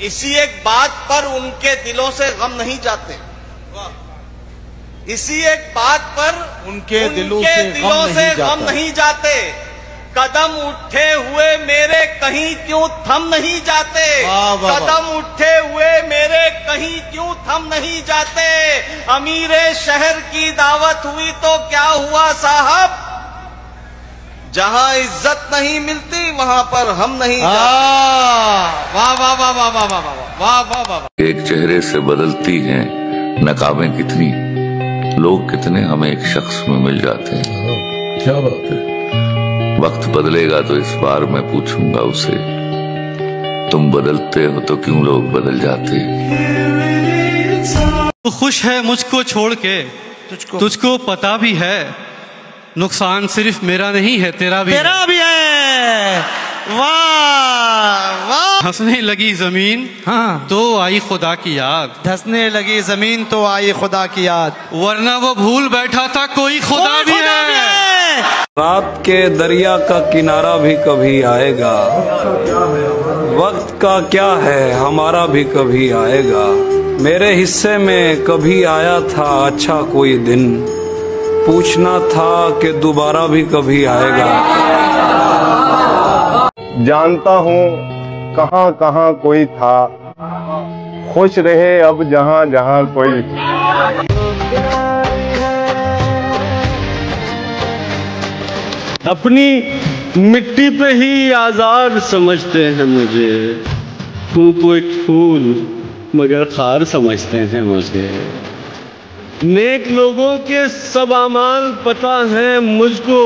اسی ایک بات پر ان کے دلوں سے غم نہیں جاتے، اسی ایک بات پر ان کے دلوں سے غم نہیں جاتے، قدم اٹھے ہوئے میرے کہیں کیوں تھم نہیں جاتے، قدم اٹھے ہوئے میرے کہیں کیوں تھم نہیں جاتے، امیر شہر کی دعوت ہوئی تو کیا ہوا صاحب، جہاں عزت نہیں ملتی وہاں پر ہم نہیں جاتے۔ واہ واہ واہ واہ واہ واہ واہ واہ واہ۔ ایک چہرے سے بدلتی ہیں نقابیں کتنی، لوگ کتنے ہمیں ایک شخص میں مل جاتے ہیں۔ کیا بات ہے، وقت بدلے گا تو اس بار میں پوچھوں گا اسے، تم بدلتے ہو تو کیوں لوگ بدل جاتے۔ تو خوش ہے مجھ کو چھوڑ کے، تجھ کو پتا بھی ہے نقصان صرف میرا نہیں ہے تیرا بھی ہے۔ واہ واہ۔ ہنسنے لگی زمین تو آئی خدا کی یاد، دھسنے لگی زمین تو آئی خدا کی یاد، ورنہ وہ بھول بیٹھا تھا کوئی خدا بھی ہے۔ رات کے دریا کا کنارہ بھی کبھی آئے گا، وقت کا کیا ہے ہمارا بھی کبھی آئے گا، میرے حصے میں کبھی آیا تھا اچھا کوئی دن، پوچھنا تھا کہ دوبارہ بھی کبھی آئے گا۔ جانتا ہوں کہاں کہاں کوئی تھا، خوش رہے اب جہاں جہاں کوئی۔ اپنی مٹی پہ ہی آزاد سمجھتے ہیں مجھے، کو ایک پھول مگر خار سمجھتے ہیں مجھے، نیک لوگوں کے سب اعمال پتہ ہیں مجھ کو،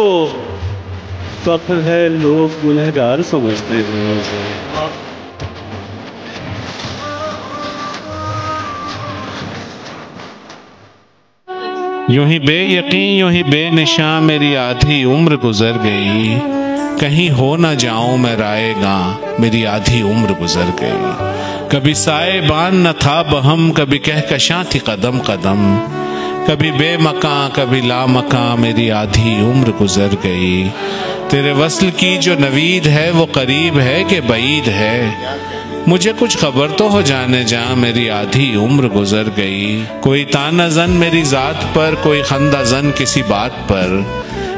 فخر ہے لوگ گنہگار سمجھتے ہیں مجھے۔ یوں ہی بے یقین یوں ہی بے نشاں میری آدھی عمر گزر گئی، کہیں ہو نہ جاؤں میں رائے گاں میری آدھی عمر گزر گئی، کبھی سائے بان نہ تھا بہم کبھی کہکشاں تھی قدم قدم، کبھی بے مکاں کبھی لا مکاں میری آدھی عمر گزر گئی، تیرے وصل کی جو نوید ہے وہ قریب ہے کہ بعید ہے، مجھے کچھ خبر تو ہو جانے جا میری آدھی عمر گزر گئی، کوئی طعنہ زن میری ذات پر کوئی خندہ زن کسی بات پر،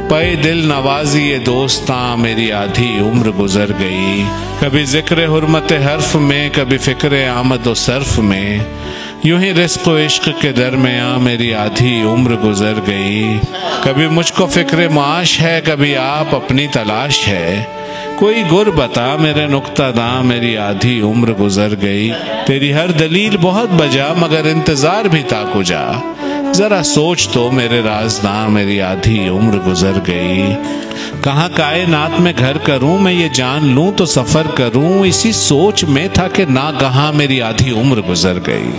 پے دل نوازی یہ دوستاں میری آدھی عمر گزر گئی، کبھی ذکر حرمت حرف میں کبھی فکر آمد و صرف میں، یوں ہی رزق و عشق کے درمیاں میری آدھی عمر گزر گئی، کبھی مجھ کو فکر معاش ہے کبھی آپ اپنی تلاش ہے، کوئی گر بتا میرے نقطہ داں میری آدھی عمر گزر گئی، تیری ہر دلیل بہت بجا مگر انتظار بھی تا کجا، ذرا سوچ تو میرے رازداں میری آدھی عمر گزر گئی، کہاں کائنات میں گھر کروں میں یہ جان لوں تو سفر کروں، اسی سوچ میں تھا کہ ناگہاں میری آدھی عمر گزر گئی۔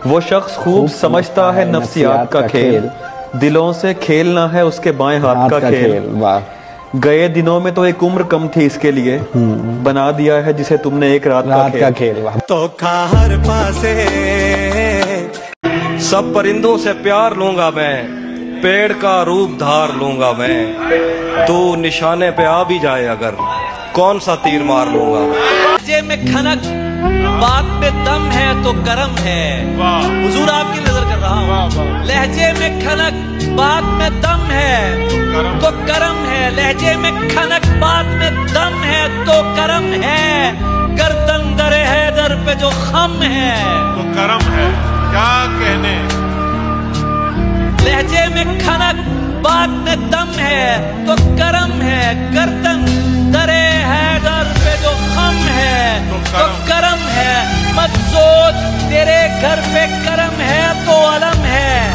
وہ شخص خوب سمجھتا ہے نفسیات کا کھیل، دلوں سے کھیلنا ہے اس کے بائیں ہاتھ کا کھیل، گئے دنوں میں تو ایک عمر کم تھی اس کے لیے، بنا دیا ہے جسے تم نے ایک رات کا کھیل، تو کھا ہر پاسے۔ سب پرندوں سے پیار لوں گا میں، پیڑ کا روپ دھار لوں گا میں، تو نشانے پہ آ بھی جائے اگر کون سا تیر مار لوں گا۔ لہجے میں کھنک بات میں دم ہے تو کرم ہے، حضور آپ کی نظر کر رہا ہوں، لہجے میں کھنک بات میں دم ہے تو کرم ہے، لہجے میں کھنک بات میں دم ہے تو کرم ہے، گردن در حیدر پہ جو خم ہے تو کرم ہے، کیا کہنے۔ لہجے میں کھنک بات میں دم ہے تو کرم ہے، گردن در حیدر پہ جو خم ہے تو کرم ہے، مت سوچ تیرے گھر پہ کرم ہے تو علم ہے،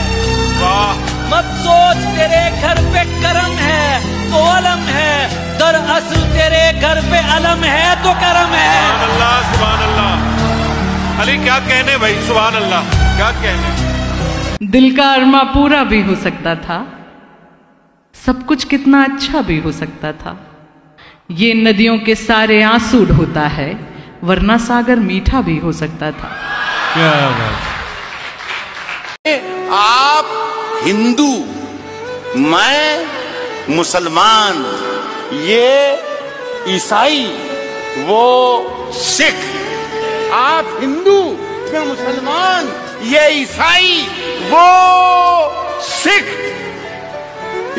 مت سوچ تیرے گھر پہ کرم ہے تو علم ہے، دراصل تیرے گھر پہ علم ہے تو کرم ہے۔ سبحان اللہ سبحان اللہ، علی کیا کہنے بھائی، سبحان اللہ کیا کہنے۔ دل کا ارما پورا بھی ہو سکتا تھا، سب کچھ کتنا اچھا بھی ہو سکتا تھا، یہ ندیوں کے سارے آنسو ڈھوتا ہے ورنہ ساگر میٹھا بھی ہو سکتا تھا۔ آپ ہندو، میں مسلمان، ये ईसाई, वो सिख। आप हिंदू, मैं मुसलमान, ये ईसाई, वो सिख।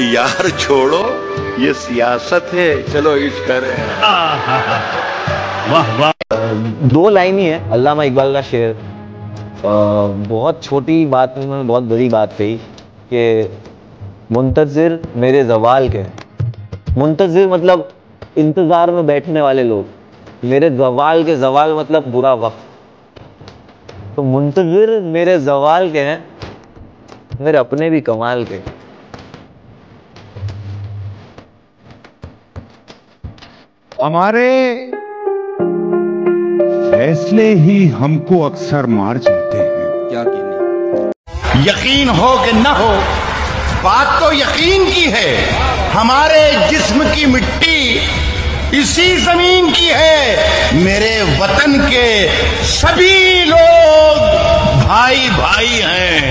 यार छोड़ो, ये सियासत है, चलो इश्क करें। वाह वाह। दो लाइन ही है अल्लामा इकबाल का शेर, बहुत छोटी बात में उन्होंने बहुत बड़ी बात कही कि मुंतज़िर मेरे ज़वाल के। मुंतज़िर मतलब इंतज़ार में बैठने वाले लोग, मेरे ज़वाल के, ज़वाल मतलब बुरा वक्त। तो मुंतज़िर मेरे ज़वाल के हैं, मेरे अपने भी कमाल के। हमारे फैसले ही हमको अक्सर मार जाते हैं। क्या कीनी? यकीन हो कि न हो, बात तो यकीन की है। हमारे जिस्म की मिट्टी इसी जमीन की है। मेरे वतन के सभी लोग भाई भाई हैं।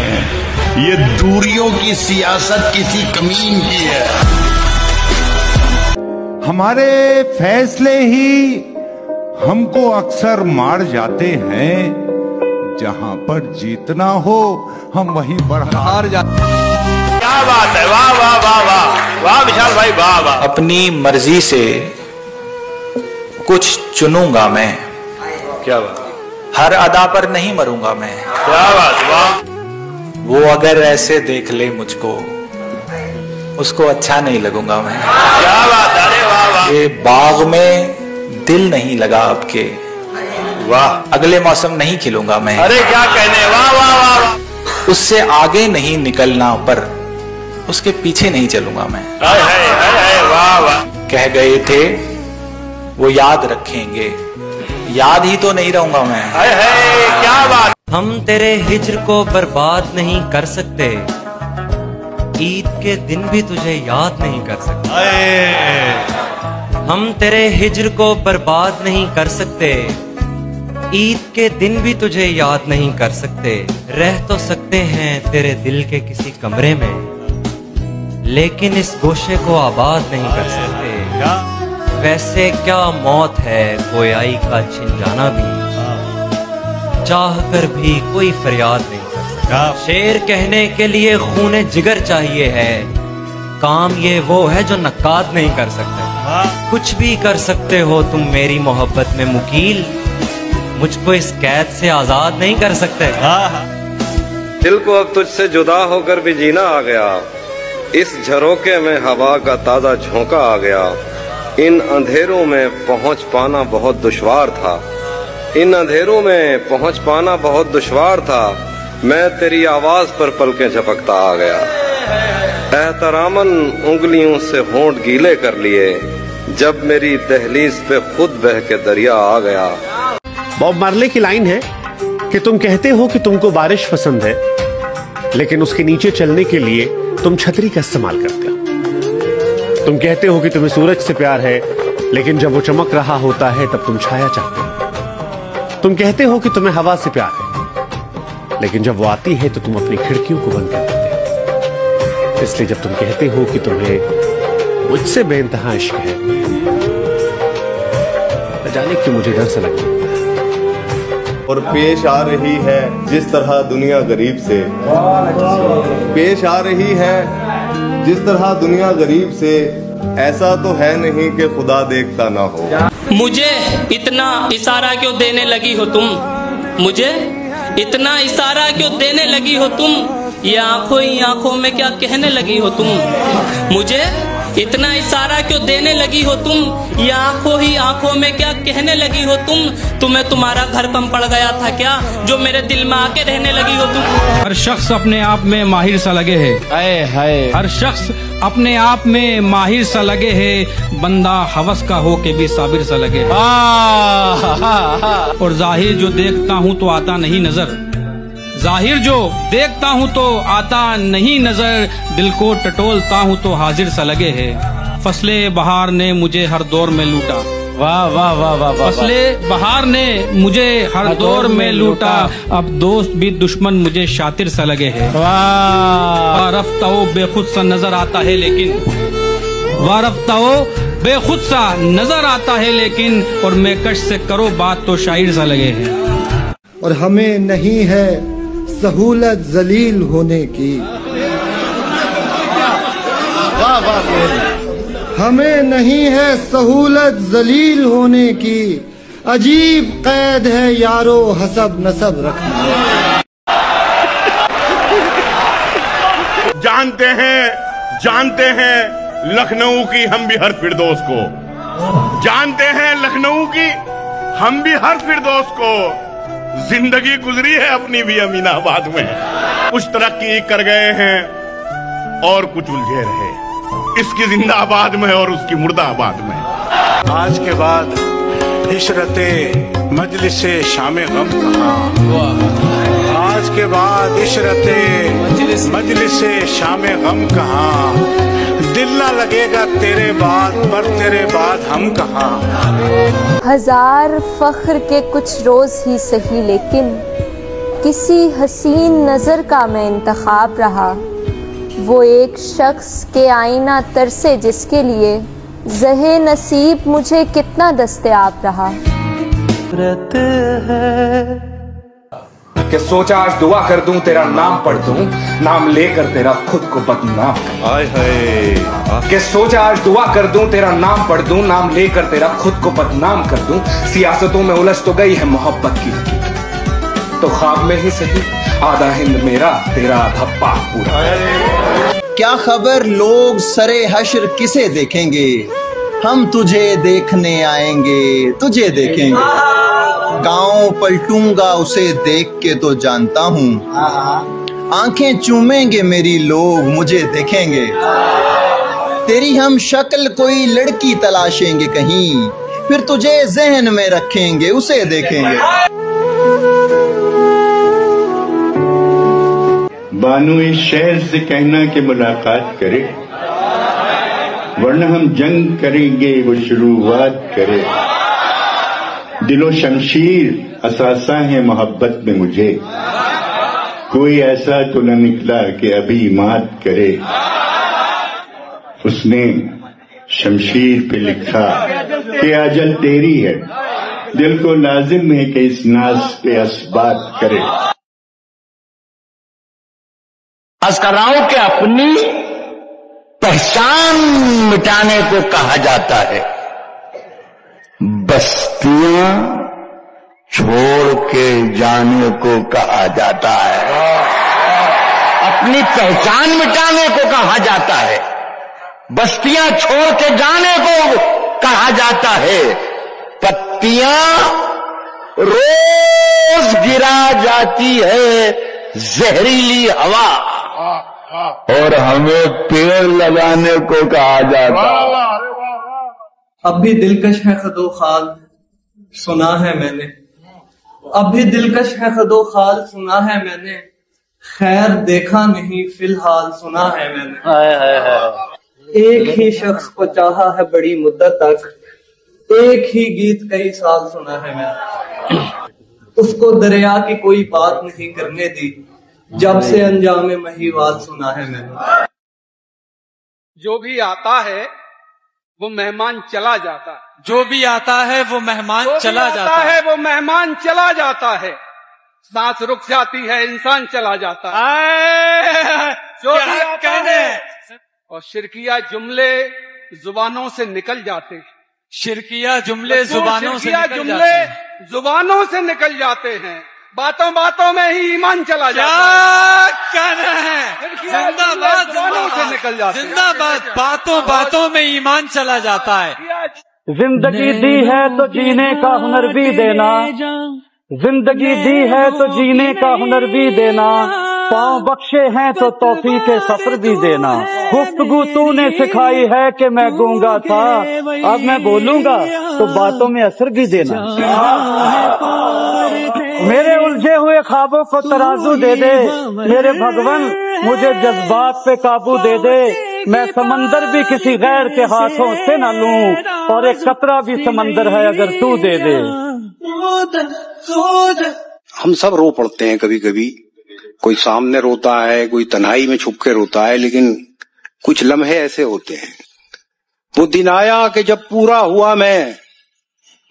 ये दूरियों की सियासत किसी कमीन की है। हमारे फैसले ही हमको अक्सर मार जाते हैं। जहां पर जीतना हो हम वहीं पर हार जाते हैं। क्या बात है, वाह वाह वाह वाह वाह विशाल भाई, वाह वाह। अपनी मर्जी से कुछ चुनूंगा मैं, क्या बात। हर अदा पर नहीं मरूंगा मैं, क्या बात, वाह। वो अगर ऐसे देख ले मुझको, उसको अच्छा नहीं लगूंगा मैं, क्या बात। अरे वाह वाह। ये बाग में दिल नहीं लगा आपके, वाह। अगले मौसम नहीं खिलूंगा मैं, अरे क्या कहने, वाह वाह वाह वाह। उससे आगे नहीं निकलना पर उसके पीछे नहीं चलूंगा मैं, वाह वाह। कह गए थे वो याद रखेंगे, याद ही तो नहीं रहूंगा मैं, क्या बात। हम तेरे हिज्र को बर्बाद नहीं कर सकते, ईद के दिन भी तुझे याद नहीं कर सकते। हम तेरे हिज्र को बर्बाद नहीं कर सकते, ईद के दिन भी तुझे याद नहीं कर सकते। रह तो सकते हैं तेरे दिल के किसी कमरे में, लेकिन इस गोशे को आबाद नहीं कर सकते। वैसे क्या मौत है गोयाई का छिन जाना भी, चाह कर भी कोई फरियाद नहीं कर सकता। शेर कहने के लिए खूने जिगर चाहिए है, काम ये वो है जो नक्काद नहीं कर सकते। कुछ भी कर सकते हो तुम मेरी मोहब्बत में मुकील, मुझको इस कैद से आजाद नहीं कर सकते। दिल को अब तुझसे जुदा होकर भी जीना आ गया, इस झरोके में हवा का ताजा झोंका आ गया। इन अंधेरों में पहुंच पाना बहुत दुश्वार था, इन अंधेरों में पहुंच पाना बहुत दुश्वार था। मैं तेरी आवाज पर पलकें झपकता आ गया, एहतरामन उंगलियों से होंठ गीले कर लिए, जब मेरी दहलीज पे खुद बह के दरिया आ गया। बॉब मार्ले की लाइन है कि तुम कहते हो कि तुमको बारिश पसंद है, लेकिन उसके नीचे चलने के लिए तुम छतरी का इस्तेमाल करते हो। तुम कहते हो कि तुम्हें सूरज से प्यार है, लेकिन जब वो चमक रहा होता है तब तुम छाया चाहते हो। तुम कहते हो कि तुम्हें हवा से प्यार है, लेकिन जब वो आती है तो तुम अपनी खिड़कियों को बंद कर देते हो। इसलिए जब तुम कहते हो कि तुम्हें मुझसे बेइंतहा इश्क है, न जाने क्यों मुझे डर सा लगता है। और पेश आ रही है जिस तरह दुनिया गरीब से, पेश आ रही है जिस तरह दुनिया गरीब से, ऐसा तो है नहीं कि खुदा देखता ना हो। मुझे इतना इशारा क्यों देने लगी हो तुम, मुझे इतना इशारा क्यों देने लगी हो तुम, ये आंखों ही आंखों में क्या कहने लगी हो तुम। मुझे इतना इशारा क्यों देने लगी हो तुम, ये आंखों ही आंखों में क्या कहने लगी हो तुम। तुम्हें तुम्हारा घर कम पड़ गया था क्या, जो मेरे दिल में आके रहने लगी हो तुम। हर शख्स अपने आप में माहिर सा लगे है, हर शख्स अपने आप में माहिर सा लगे है, बंदा हवस का हो के भी साबिर सा लगे है। और जाहिर जो देखता हूँ तो आता नहीं नजर, जाहिर जो देखता हूँ तो आता नहीं नजर, दिल को टटोलता हूँ तो हाजिर सा लगे है। फसले बहार ने मुझे हर दौर में लूटा, वाह वाह वाह वाह। फसले बहार ने मुझे हर दौर में लूटा, अब दोस्त भी दुश्मन मुझे शातिर सा लगे है। वाह रफ्ताओ बेखुद सा नजर आता है, लेकिन वाह रफ्ताओ बे खुद सा नजर आता है लेकिन, और मैं कश से करो बात तो शायर सा लगे है। और हमें नहीं है सहूलत जलील होने की, हमें नहीं है सहूलत जलील होने की, अजीब कैद है यारो हसब नसब रखना। जानते हैं लखनऊ की हम भी हर फिरदौस को, जानते हैं लखनऊ की हम भी हर फिरदौस को। जिंदगी गुजरी है अपनी भी अमीनाबाद में, कुछ तरक्की कर गए हैं और कुछ उलझे रहे, इसकी जिंदाबाद में और उसकी मुर्दाबाद में। आज के बाद इशरते मजलिसे शामे गम कहाँ, आज के बाद इशरते मजलिसे शामे गम कहाँ, दिल ना लगेगा तेरे बाद पर तेरे बाद हम कहाँ। हजार फख्र के कुछ रोज ही सही, लेकिन किसी हसीन नजर का मैं इंतखाब रहा। वो एक शख्स के आईना तरसे जिसके लिए ज़हे नसीब मुझे कितना दस्तयाब रहा। कि सोचा आज दुआ कर दूं तेरा नाम पढ़ दूं, नाम लेकर तेरा खुद को बदनाम कर। कि सोचा आज दुआ कर दूं तेरा नाम पढ़ दूं, नाम लेकर तेरा खुद को बदनाम कर दूं। सियासतों में उलझ तो गई है मोहब्बत की हकीकत, तो ख्वाब में ही सही आधा हिंद मेरा तेरा आधा पाक पूरा। क्या खबर लोग सरे हश्र किसे देखेंगे, हम तुझे देखने आएंगे तुझे देखेंगे। गांव पलटूंगा उसे देख के तो जानता हूँ, आंखें चूमेंगे मेरी लोग मुझे देखेंगे। तेरी हम शक्ल कोई लड़की तलाशेंगे कहीं, फिर तुझे जहन में रखेंगे उसे देखेंगे। बानू इस शहर से कहना कि मुलाकात करे, वरना हम जंग करेंगे वो शुरुआत करे। दिलो शमशीर असासा है मोहब्बत में मुझे, कोई ऐसा तो न निकला कि अभी मात करे। उसने शमशीर पे लिखा कि अजल तेरी है, दिल को लाजिम है कि इस नाज पे असबात करे। अर्ज कर रहा हूं कि अपनी पहचान मिटाने को कहा जाता है, बस्तियां छोड़ के जाने को कहा जाता है। अपनी पहचान मिटाने को कहा जाता है, बस्तियां छोड़ के जाने को कहा जाता है। पत्तियां रोज गिरा जाती है जहरीली हवा, और हमें पेड़ लगाने को कहा जाता है। अब भी दिलकश है खदो खाल सुना है मैंने, अब भी दिलकश है खदो खाल सुना है मैंने, खैर देखा नहीं फिलहाल सुना है मैंने। एक ही शख्स को चाहा है बड़ी मुद्दत तक, एक ही गीत कई साल सुना है मैंने। उसको दरिया की कोई बात नहीं करने दी, जब से अंजामे महीवाल सुना है मैंने। जो भी आता है वो मेहमान चला जाता है, जो भी आता है वो मेहमान चला जाता है, वो मेहमान चला जाता है। सांस रुक जाती है इंसान चला जाता है। जो भी आता है और शिरकिया जुमले जुबानों से निकल जाते हैं, शिरकिया जुमले जुबानों से निकल जाते हैं। बातों बातों में ही ईमान चला जाता है। क्या कह रहे हैं? जिंदाबाद जिंदाबाद जिंदाबाद। बातों बातों में ईमान चला जाता है। जिंदगी दी है तो जीने का हुनर भी देना, जिंदगी दी है तो जीने का हुनर भी देना, पाँव बख्शे हैं तो तौफीक सफर भी देना। गुफ्तगू तूने सिखाई है कि मैं गूंगा था, अब मैं बोलूंगा तो बातों में असर भी देना। मेरे उलझे हुए ख्वाबों को तराजू दे दे, मेरे भगवन मुझे जज्बात पे काबू दे दे। मैं समंदर भी किसी गैर के हाथों से न लूं, और एक कतरा भी समंदर है अगर तू दे दे। हम सब रो पड़ते हैं कभी कभी, कोई सामने रोता है, कोई तन्हाई में छुप के रोता है, लेकिन कुछ लम्हे ऐसे होते हैं वो दिन आया कि जब पूरा हुआ मैं,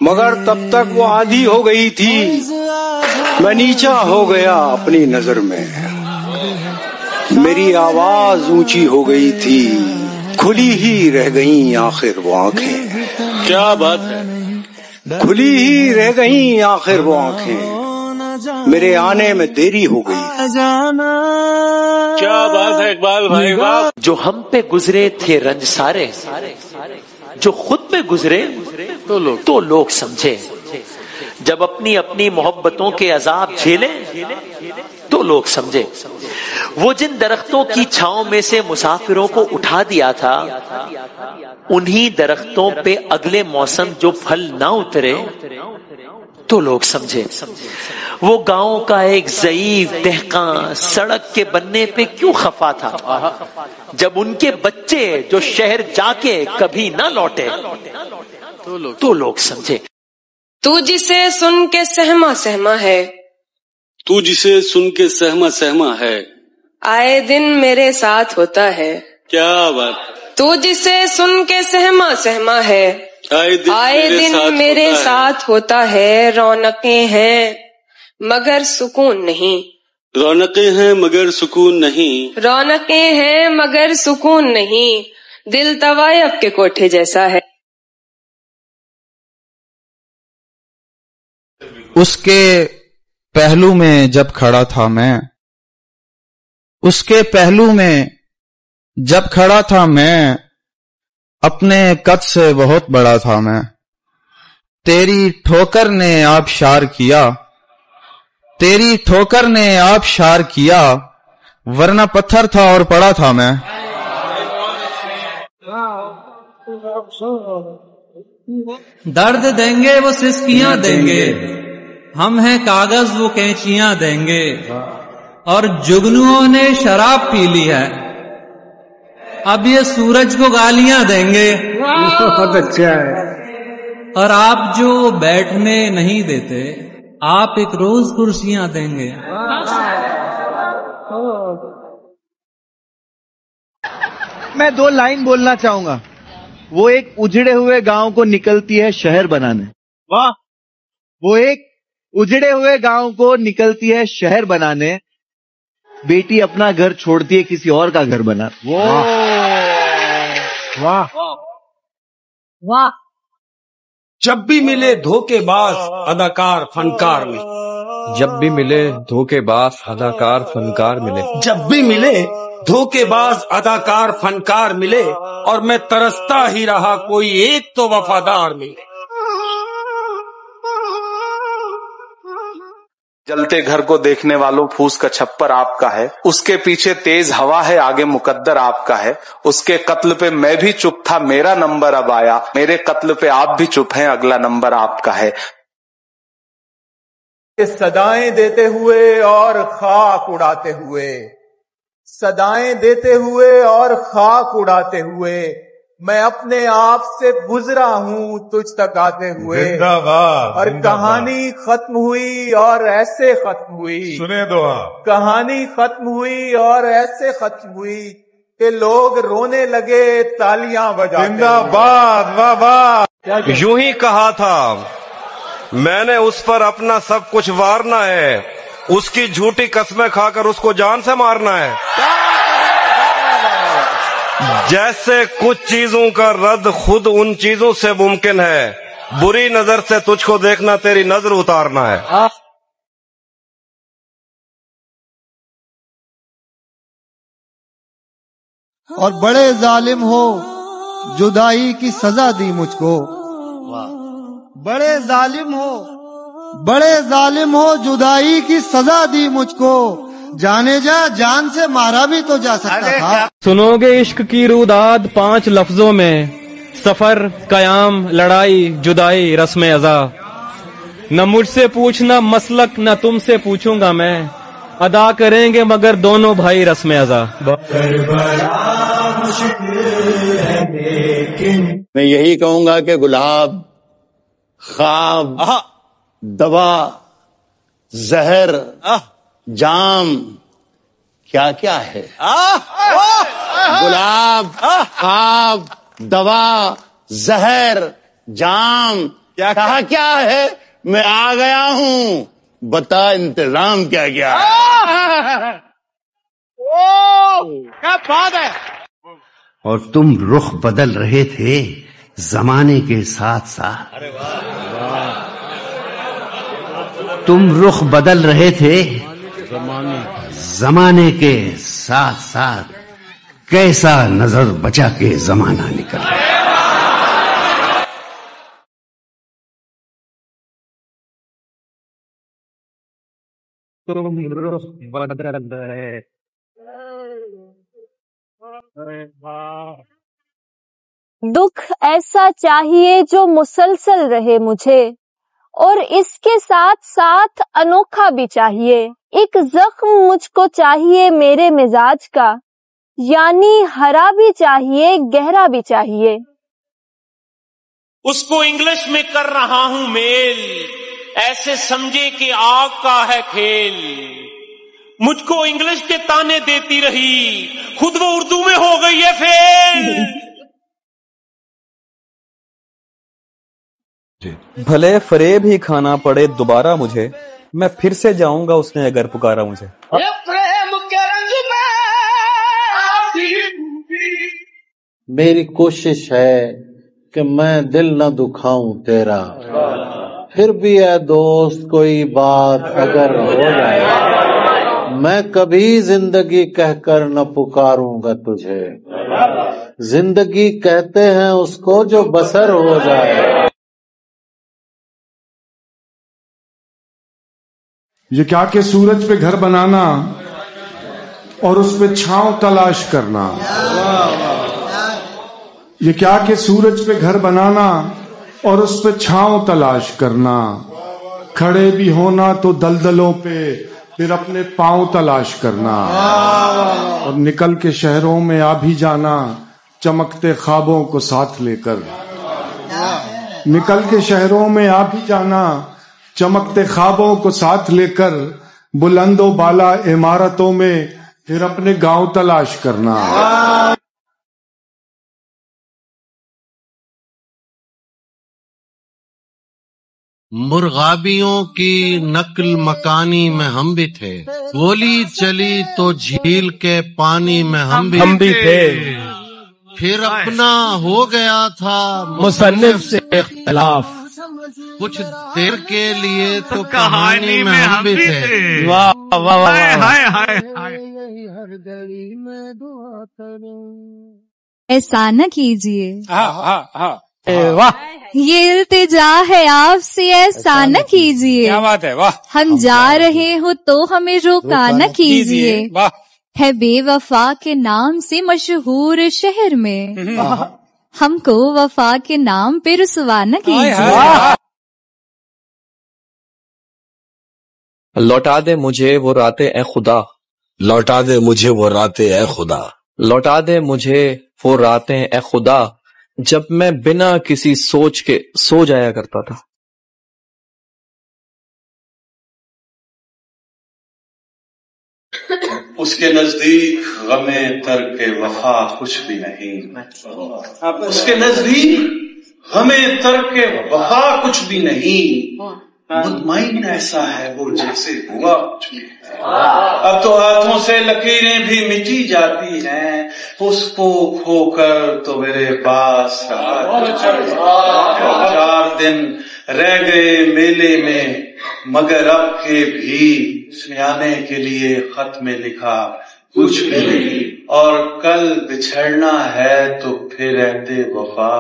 मगर तब तक वो आधी हो गई थी। मैं नीचा हो गया अपनी नजर में, मेरी आवाज ऊंची हो गई थी, खुली ही रह गई आखिर वो आंखें। क्या बात है, खुली ही रह गई आखिर वो आंखें, मेरे आने में देरी हो गई। क्या बात है इकबाल भाई, वाह। जो हम पे गुजरे थे रंज सारे, जो खुद पे गुजरे तो लोग समझे। जब अपनी अपनी मोहब्बतों के अजाब झेले तो लोग समझे। वो जिन दरख्तों की छांव में से मुसाफिरों को उठा दिया था, उन्हीं दरख्तों पे अगले मौसम जो फल ना उतरे तो लोग समझे। वो गांव का एक ज़ईफ दहकां सड़क के बनने पे क्यों खफा था, जब उनके बच्चे जो शहर जाके कभी ना लौटे तो लोग समझे। तू जिसे सुन के सहमा सहमा है, तू जिसे सुन के सहमा सहमा है, आए दिन मेरे साथ होता है। क्या बात। तू जिसे सुन के सहमा सहमा है, आए दिन मेरे साथ होता है। रौनकें हैं मगर सुकून नहीं, रौनकें हैं मगर सुकून नहीं, रौनकें हैं मगर सुकून नहीं, दिल तवायब के कोठे जैसा है। उसके पहलू में जब खड़ा था मैं, उसके पहलू में जब खड़ा था मैं, अपने कद से बहुत बड़ा था मैं। तेरी ठोकर ने आबशार किया, तेरी ठोकर ने आबशार किया, वरना पत्थर था और पड़ा था मैं। दर्द देंगे वो सिसकियां देंगे, हम हैं कागज वो कैंचियां देंगे, और जुगनुओं ने शराब पी ली है, अब ये सूरज को गालियां देंगे। बहुत अच्छा है। और आप जो बैठने नहीं देते, आप एक रोज कुर्सियां देंगे। मैं 2 लाइन बोलना चाहूंगा। वो एक उजड़े हुए गांव को निकलती है शहर बनाने। वाह। वो एक उजड़े हुए गांव को निकलती है शहर बनाने, बेटी अपना घर छोड़ती है किसी और का घर बना। वाह वाह। जब भी मिले धोखेबाज अदाकार फनकार मिले, जब भी मिले धोखेबाज अदाकार फनकार मिले, जब भी मिले धोखेबाज अदाकार फनकार मिले, और मैं तरसता ही रहा कोई एक तो वफादार मिले। जलते घर को देखने वालों फूस का छप्पर आपका है, उसके पीछे तेज हवा है, आगे मुकद्दर आपका है। उसके कत्ल पे मैं भी चुप था, मेरा नंबर अब आया, मेरे कत्ल पे आप भी चुप हैं, अगला नंबर आपका है। सदाएं देते हुए और खाक उड़ाते हुए, सदाएं देते हुए और खाक उड़ाते हुए, मैं अपने आप से गुजरा हूँ तुझ तक आते हुए। और कहानी खत्म हुई और ऐसे खत्म हुई, सुने दुआ। कहानी खत्म हुई और ऐसे खत्म हुई कि लोग रोने लगे तालियां बजाते। जिंदाबाद, वाह वाह। यूं ही कहा था मैंने उस पर अपना सब कुछ वारना है, उसकी झूठी कस्में खाकर उसको जान से मारना है। जैसे कुछ चीजों का रद्द खुद उन चीजों से मुमकिन है, बुरी नजर से तुझको देखना तेरी नजर उतारना है। और बड़े जालिम हो जुदाई की सजा दी मुझको, बड़े जालिम हो, बड़े जालिम हो जुदाई की सजा दी मुझको, जाने जा जान से मारा भी तो जा सकता था। सुनोगे इश्क की रुदाद 5 लफ्जों में, सफर कयाम लड़ाई जुदाई रस्म अज़ा। न मुझसे पूछना मसलक न तुमसे पूछूंगा मैं, अदा करेंगे मगर दोनों भाई रस्म अज़ा। मैं यही कहूंगा कि गुलाब, ख्वाब, दवा, जहर, जाम क्या क्या है। गुलाब, ख्वाब, دوا، زہر، جام، کہا کیا ہے؟ میں آ گیا ہوں، بتا انتظام کیا کیا ہے؟ کیا بات ہے! اور تم رخ بدل رہے تھے زمانے کے ساتھ ساتھ، تم رخ بدل رہے تھے زمانے کے ساتھ ساتھ، کیسا نظر بچا کے زمانہ نکل رہا ہے۔ دکھ ایسا چاہیے جو مسلسل رہے مجھے، اور اس کے ساتھ ساتھ انوکھا بھی چاہیے۔ ایک زخم مجھ کو چاہیے میرے مزاج کا، یعنی ہرا بھی چاہیے گہرا بھی چاہیے۔ اس کو انگلش میں کر رہا ہوں میل، ایسے سمجھے کہ آگ کا ہے کھیل۔ مجھ کو انگلش کے تانے دیتی رہی، خود وہ اردو میں ہو گئی ہے فیل۔ بھلے فریب ہی کھانا پڑے دوبارہ مجھے، میں پھر سے جاؤں گا اس نے اگر پکارا مجھے۔ میری کوشش ہے کہ میں دل نہ دکھاؤں تیرا، پھر بھی اے دوست کوئی بات اگر ہو جائے، میں کبھی زندگی کہہ کر نہ پکاروں گا تجھے۔ زندگی کہتے ہیں اس کو جو بسر ہو جائے۔ یہ کیا کہ سورج پہ گھر بنانا اور اس پہ چھاؤں تلاش کرنا، یہ کیا کہ سورج پہ گھر بنانا اور اس پہ چھاؤں تلاش کرنا، کھڑے بھی ہونا تو دلدلوں پہ پھر اپنے پاؤں تلاش کرنا، اور نکل کے شہروں میں آ بھی جانا چمکتے خوابوں کو ساتھ لے کر، نکل کے شہروں میں آ بھی جانا چمکتے خوابوں کو ساتھ لے کر، بلند و بالا عمارتوں میں پھر اپنے گاؤں تلاش کرنا۔ مرغابیوں کی نقل مکانی میں ہم بھی تھے، گولی چلی تو جھیل کے پانی میں ہم بھی تھے، پھر اپنا ہو گیا تھا مصنف سے اختلاف، کچھ دیر کے لیے تو کہانی میں ہم بھی تھے۔ واہ واہ واہ، ایسا نہ کیجیے، یہ التجا ہے آپ سے، ایسا نہ کیجیے، کیا بات ہے، واہ، ہم جا رہے ہو تو ہمیں روکا نہ کیجیے، ہے بے وفا کے نام سے مشہور شہر میں، ہم کو وفا کے نام پہ رسوا نہ کیجیے۔ لوٹا دے مجھے وہ راتیں اے خدا، لوٹا دے مجھے وہ راتیں اے خدا، لوٹا دے مجھے وہ راتیں اے خدا، جب میں بنا کسی سوچ کے سو جایا کرتا تھا۔ اس کے نزدیک غم ترک وفا کچھ بھی نہیں، اس کے نزدیک غم ترک وفا کچھ بھی نہیں، مطمئن ایسا ہے وہ جیسے ہوا کچھ بھی ہے۔ اب تو ہاتھوں سے لکیریں بھی مٹی جاتی ہیں، اس کو کھو کر تو میرے پاس چار دن رہ گئے میلے میں، مگر اب کے بھی سیانے کے لیے خط میں لکھا کچھ بھی نہیں، اور کل بچھڑنا ہے تو پھر رہتے وفا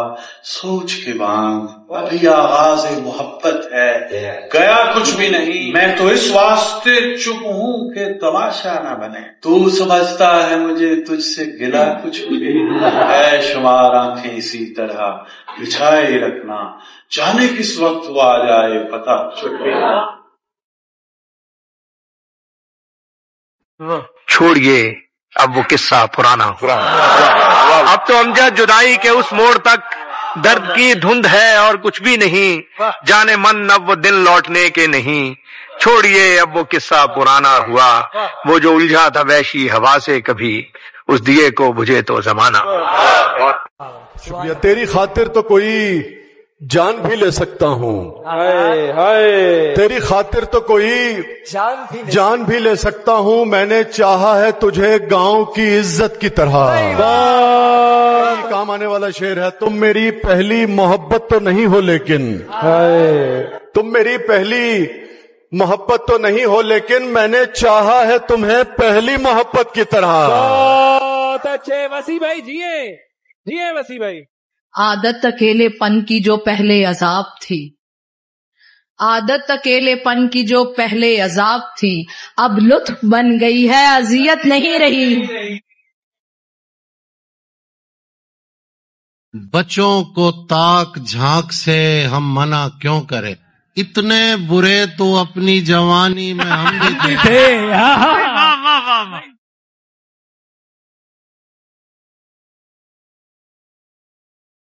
سوچ کے باندھ، ابھی آغاز محبت ہے گیا کچھ بھی نہیں، میں تو اس واسطے چپ ہوں کہ تماشا نہ بنے، تو سمجھتا ہے مجھے تجھ سے گلا کچھ بھی نہیں، ہے شمار آنکھیں اسی طرح بچھائے رکھنا، جانے کس وقت وہ آ جائے پتہ چپ بھی چھوڑیے اب وہ قصہ پرانا، اب تو امجد جدائی کے اس موڑ تک درد کی دھند ہے اور کچھ بھی نہیں، جانے من اب وہ دن لوٹنے کے نہیں، چھوڑیے اب وہ قصہ پرانا ہوا، وہ جو الجھا تھا وحشی ہوا سے کبھی، اس دیے کو بجھے تو زمانہ۔ शुक्रिया। तेरी खातिर तो कोई जान भी ले सकता हूँ, तेरी खातिर तो कोई जान भी ले सकता हूँ। मैंने चाहा है तुझे गांव की इज्जत की तरह। काम आने वाला शेर है। तुम मेरी पहली मोहब्बत तो नहीं हो लेकिन, तुम मेरी पहली मोहब्बत तो नहीं हो लेकिन मैंने चाहा है तुम्हें पहली मोहब्बत की तरह। बहुत अच्छे वसी भाई, जिए जिए वसी भाई। आदत अकेलेपन की जो पहले अजाब थी, आदत अकेलेपन की जो पहले अजाब थी, अब लुत्फ बन गई है, अजियत नहीं रही। बच्चों को ताक झांक से हम मना क्यों करें, इतने बुरे तो अपनी जवानी में हम भी थे।